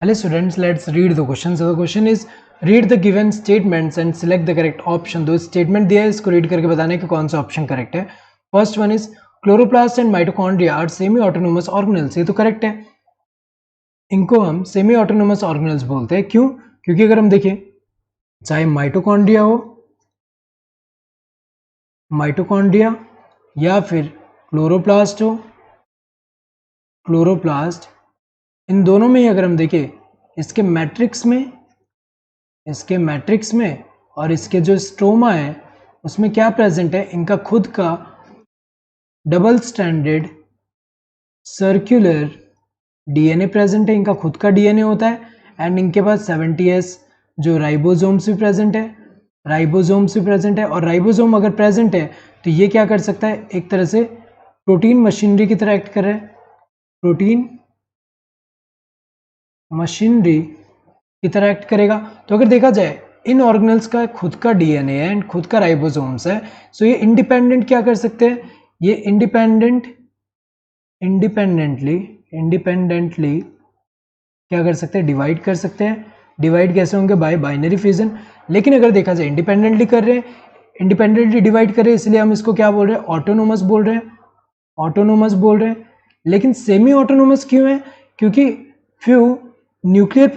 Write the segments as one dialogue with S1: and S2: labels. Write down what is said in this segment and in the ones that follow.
S1: Hello students, let's read the question. So the question is, read the given statements and select the correct option. दो statement दिया है, इसको read करके बताना है कि कौन सा ऑप्शन करेक्ट है. First one is chloroplast and mitochondria are semi autonomous organelles. ये तो करेक्ट है. इनको हम सेमी ऑटोनोमस ऑर्गेनेल्स बोलते हैं. क्यों? क्योंकि अगर हम देखें, चाहे माइटोकॉन्ड्रिया या फिर क्लोरोप्लास्ट हो, क्लोरोप्लास्ट, इन दोनों में ही अगर हम देखें, इसके मैट्रिक्स में और इसके जो स्ट्रोमा है उसमें क्या प्रेजेंट है, इनका खुद का double stranded circular DNA present है. इनका खुद का डीएनए होता है एंड इनके पास 70S जो राइबोसोम्स भी प्रेजेंट है, और राइबोसोम अगर प्रेजेंट है तो ये क्या कर सकता है, एक तरह से प्रोटीन मशीनरी की तरह एक्ट कर रहा है. प्रोटीन मशीनरी की तरह एक्ट करेगा. तो अगर देखा जाए, इन ऑर्गेनल्स का खुद का डीएनए है एंड खुद का राइबोसोम्स है, सो ये इंडिपेंडेंट क्या कर सकते हैं, ये इंडिपेंडेंटली क्या कर सकते हैं, डिवाइड कर सकते हैं. डिवाइड कैसे होंगे, बाय बाइनरी फिजन. लेकिन अगर देखा जाए इंडिपेंडेंटली डिवाइड कर रहे हैं, इसलिए हम इसको क्या बोल रहे हैं, ऑटोनोमस बोल रहे हैं. लेकिन सेमी ऑटोनोमस क्यों है, क्योंकि few nuclear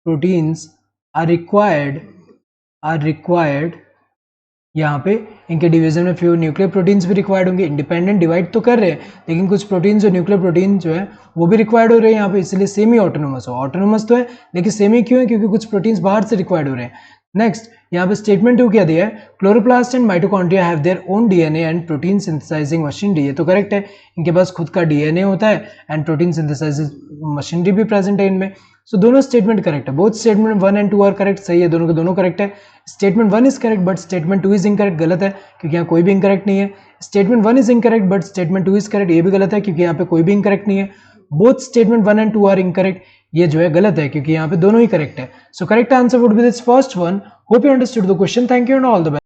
S1: proteins are required यहाँ पे. इनके डिवीजन में फ्यू न्यूक्लियर प्रोटीन्स भी रिक्वायर्ड होंगे. इंडिपेंडेंट डिवाइड तो कर रहे हैं, लेकिन कुछ प्रोटीन्स जो न्यूक्लियर प्रोटीन जो है वो भी रिक्वायर्ड हो रहे हैं यहाँ पे, इसलिए सेमी ऑटोनोमस तो है, लेकिन सेमी क्यों है, क्योंकि कुछ प्रोटीन्स बाहर से रिक्वायर्ड हो रहे हैं. नेक्स्ट यहाँ पे स्टेटमेंट 2 क्या दिया है, chloroplast and mitochondria have their own DNA and protein synthesising machinery. ये तो करेक्ट है, इनके पास खुद का डीएनए होता है एंड प्रोटीन सिंथेसाइजिंग मशीनरी भी प्रेजेंट है इनमें. सो दोनों स्टेटमेंट करेक्ट है. Both statement 1 and 2 are correct. सही है, दोनों के दोनों करेक्ट है. Statement 1 is correct but statement 2 is incorrect. गलत है, क्योंकि यहाँ कोई भी इनकरेक्ट नहीं है. Statement 1 is incorrect but statement 2 is correct. ये भी गलत है, क्योंकि यहाँ पे कोई भी इनकरेक्ट नहीं है. Both statement 1 and 2 are incorrect. ये जो है गलत है, क्योंकि यहाँ पे दोनों ही करेक्ट है. So correct answer would be this first one. Hope you understood the question. Thank you and all the best.